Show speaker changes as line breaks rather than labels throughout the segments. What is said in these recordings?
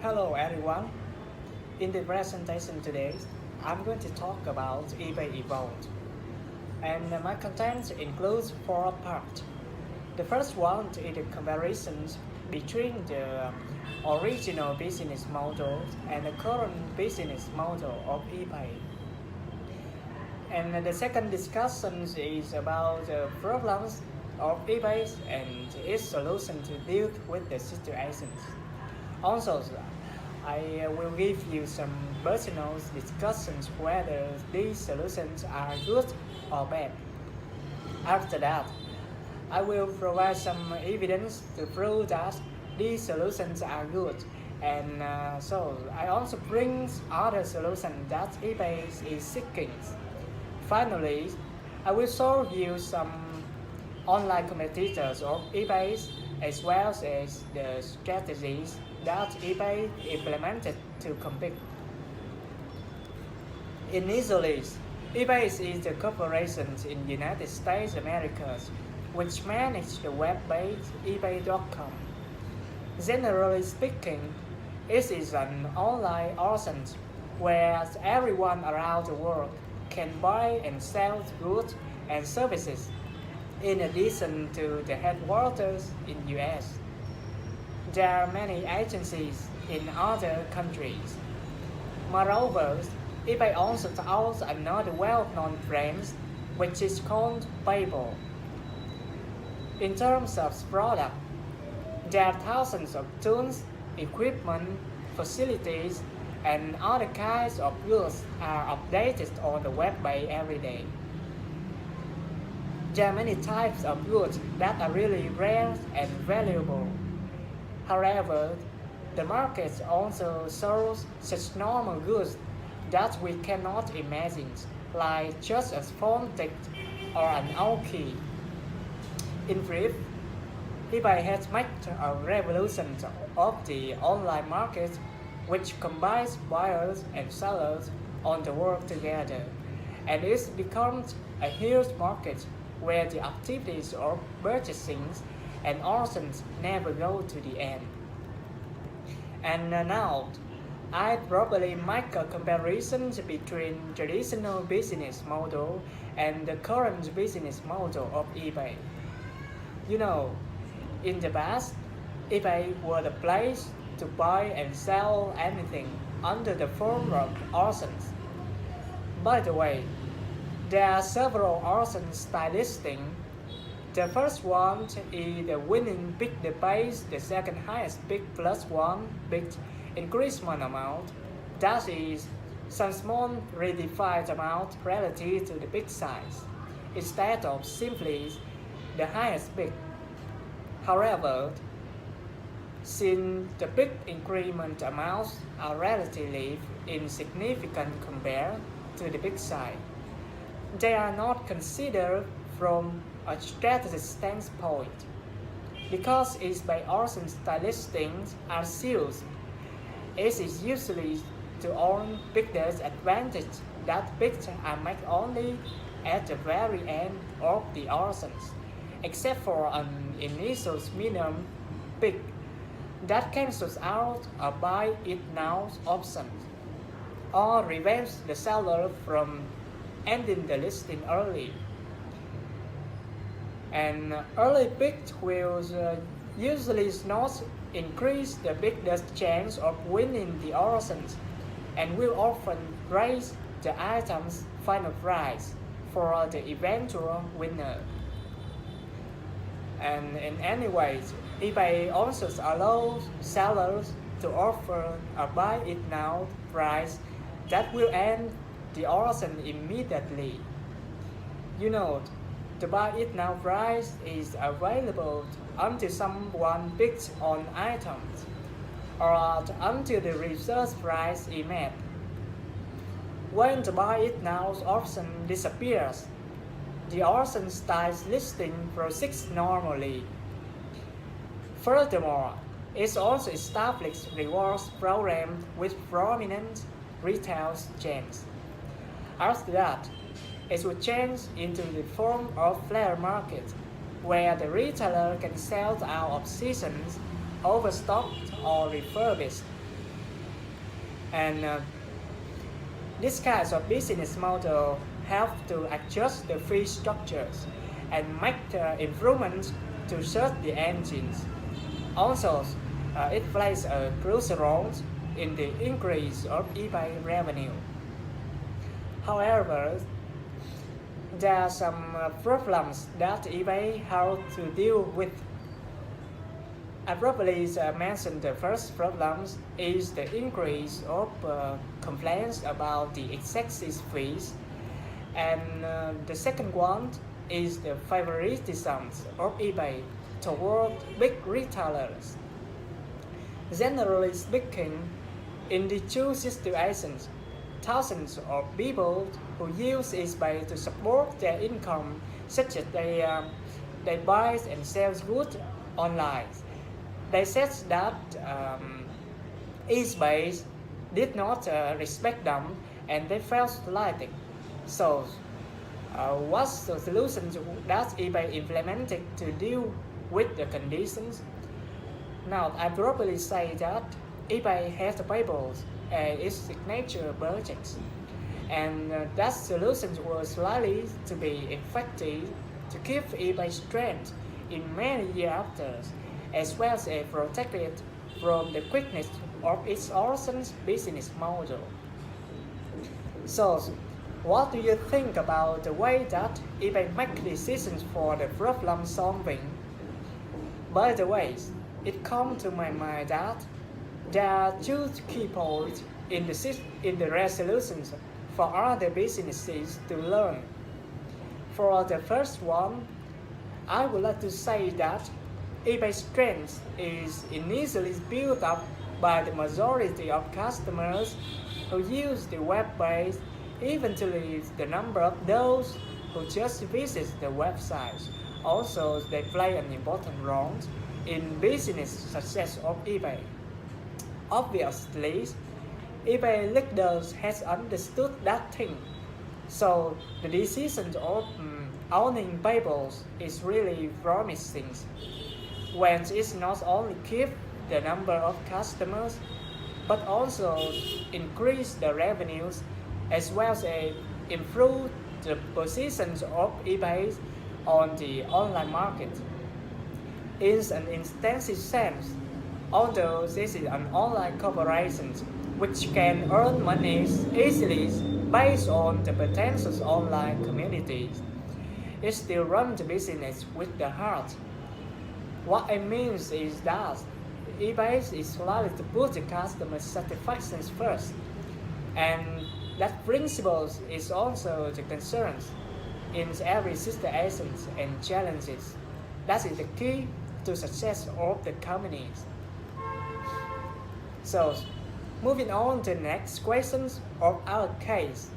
Hello everyone. In the presentation today, I'm going to talk about eBay Evolved. And my content includes four parts. The first one is the comparisons between the original business model and the current business model of eBay. And the second discussion is about the problems of eBay and its solution to deal with the situations. Also, I will give you some personal discussions whether these solutions are good or bad. After that, I will provide some evidence to prove that these solutions are good. And so I also bring other solutions that eBay is seeking. Finally, I will show you some online competitors of eBay as well as the strategies that eBay implemented to compete. Initially, eBay is the corporation in the United States America which managed the web-based eBay.com. Generally speaking, it is an online auction where everyone around the world can buy and sell goods and services. In addition to the headquarters in US, there are many agencies in other countries. Moreover, eBay also owns another well-known brand which is called PayPal. In terms of product, there are thousands of tools, equipment, facilities, and other kinds of goods are updated on the web every day. There are many types of goods that are really rare and valuable. However, the market also shows such normal goods that we cannot imagine, like just a phone tick or an old key. In brief, eBay has made a revolution of the online market which combines buyers and sellers on the world together, and it becomes a huge market where the activities of purchasing and auctions never go to the end. And now, I probably make a comparison between traditional business model and the current business model of eBay. You know, in the past, eBay was a place to buy and sell anything under the form of auctions. By the way, there are several auction stylisting. The first one is the winning bid the base, the second highest bid plus one bid increasement amount. That is some small redefined amount relative to the bid size, instead of simply the highest bid. However, since the bid increment amounts are relatively insignificant compared to the bid size, they are not considered from a strategic standpoint. Because it's by auction stylistings are used, it is usually to own bidders' advantage that bids are made only at the very end of the auctions, except for an initial minimum bid that cancels out a buy it now option or prevents the seller from ending the listing early. An early bid will usually not increase the bidder's chance of winning the auction and will often raise the item's final price for the eventual winner. And in any way, eBay also allows sellers to offer a buy it now price that will end the auction immediately. You know, the buy it now price is available until someone bids on items or until the reserve price is met. When the buy it now option disappears, the auction style listing proceeds normally. Furthermore, it also established rewards program with prominent retail chains. After that, it will change into the form of flea market, where the retailer can sell out of seasons, overstocked or refurbished. And this kind of business model help to adjust the fee structures and make improvements to search the engines. Also, it plays a crucial role in the increase of eBay revenue. However, there are some problems that eBay has to deal with. I probably mentioned the first problem is the increase of complaints about the excessive fees, and the second one is the favoritism of eBay toward big retailers. Generally speaking, in the two situations, thousands of people who use eBay to support their income, such as they buy and sell goods online. They said that eBay did not respect them and they felt slighted. So, what's the solution that eBay implemented to deal with the conditions? Now, I probably say that eBay has available its signature budgets, and that solution was likely to be effective to keep eBay strength in many years after, as well as protect it from the quickness of its original business model. So, what do you think about the way that eBay makes decisions for the problem solving? By the way, it comes to my mind that there are two key points in the resolutions for other businesses to learn. For the first one, I would like to say that eBay's strength is initially built up by the majority of customers who use the web-based. Eventually, the number of those who just visit the website also they play an important role in business success of eBay. Obviously, eBay leaders has understood that thing, so the decision of owning Bibles is really promising when it not only keep the number of customers but also increase the revenues as well as improve the positions of eBay on the online market. In an extensive sense, although this is an online corporation which can earn money easily based on the potential online communities, it still runs the business with the heart. What I mean is that eBay is likely to put the customer satisfaction first, and that principle is also the concern in every situations and challenges. That is the key to success of the companies. So, moving on to the next questions of our case.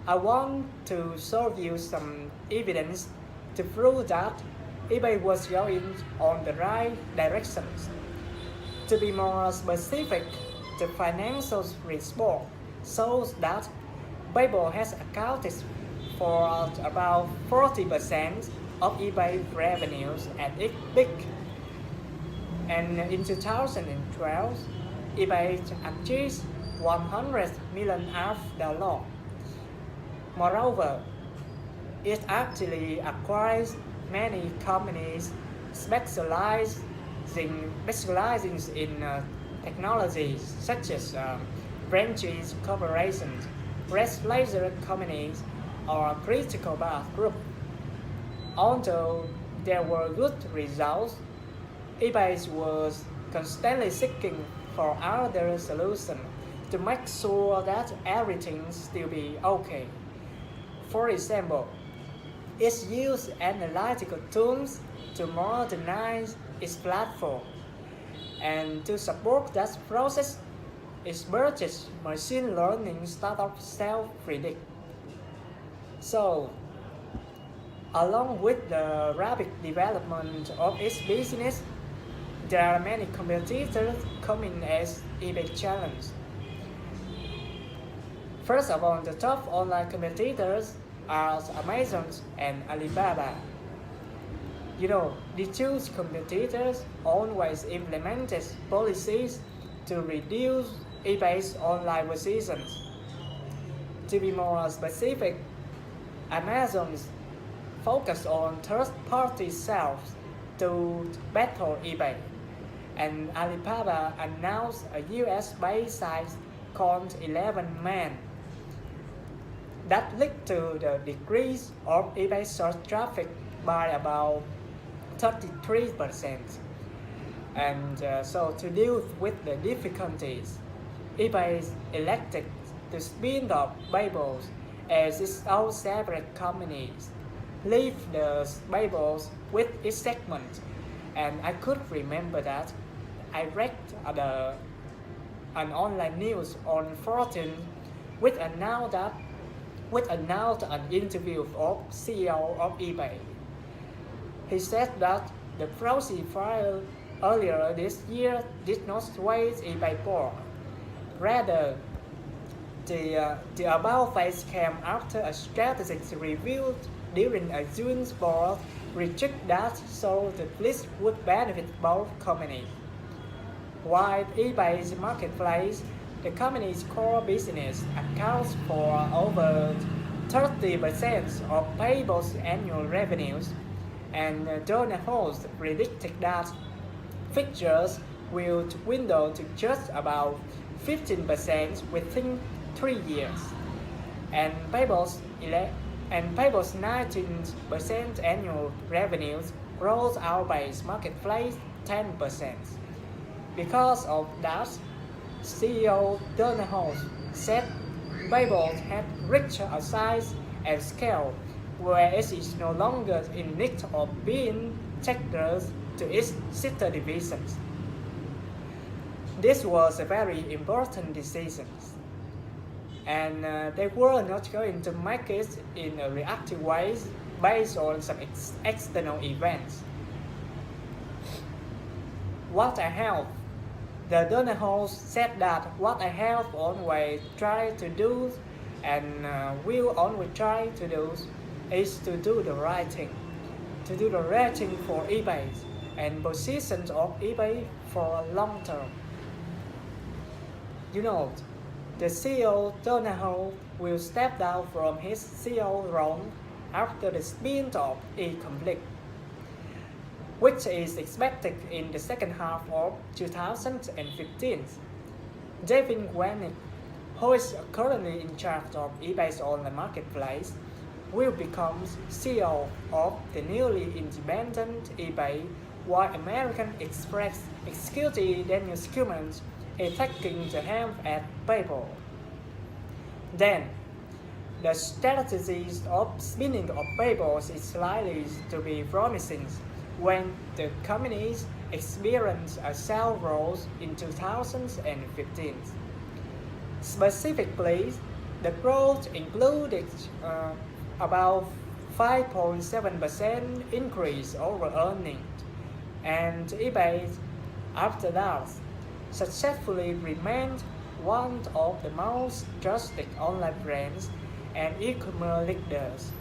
I want to show you some evidence to prove that eBay was going on the right direction. To be more specific, the financial report shows that PayPal has accounted for about 40% of eBay revenues at its peak. And in 2012, eBay achieved $100 million. Moreover, it actually acquires many companies specializing in technologies such as branches corporations, red laser companies, or critical path group. Although there were good results, eBay was constantly seeking for other solutions to make sure that everything still be okay. For example, it used analytical tools to modernize its platform, and to support that process, it purchased machine learning startup Self-Predict. So, along with the rapid development of its business, there are many competitors coming as eBay challenge. First of all, the top online competitors are Amazon and Alibaba. You know, the two competitors always implemented policies to reduce eBay's online positions. To be more specific, Amazon's focus on third-party sales to battle eBay, and Alibaba announced a US-based site called 11man that led to the decrease of eBay search traffic by about 33%. And so to deal with the difficulties, eBay elected to spin off Babel as its own separate companies, leave the Babel with its segment. And I could remember that I read an online news on Fortune which announced an interview of CEO of eBay. He said that the proxy file earlier this year did not sway eBay poor. Rather, the about face came after a strategic review during a June board retreat that so the list would benefit both companies. While eBay's marketplace, the company's core business accounts for over 30% of Babel's annual revenues, and Donald Host predicted that figures will dwindle to just about 15% within 3 years, and Babel's 19% annual revenues grows outpace marketplace 10%. Because of that, CEO Donald Host said Babel had reached a size and scale where it is no longer in need of being tailored to its sister divisions. This was a very important decision, and they were not going to make it in a reactive way based on some external events. What I have, the Donald Host said that what I have always tried to do and will always try to do is to do the right thing, to do the right thing for eBay and positions of eBay for long term. You know, the CEO Donald Host will step down from his CEO role after the spin-off is complete, which is expected in the second half of 2015. David Wanick, who is currently in charge of eBay's online marketplace, will become CEO of the newly independent eBay, while American Express executive Daniel Schulman is taking the helm at Babel. Then, the strategy of spinning of Babel is likely to be promising when the companies experience a sales growth in 2015. Specifically, the growth included about 5.7% increase over earnings, and eBay, after that, successfully remained one of the most trusted online brands and e-commerce leaders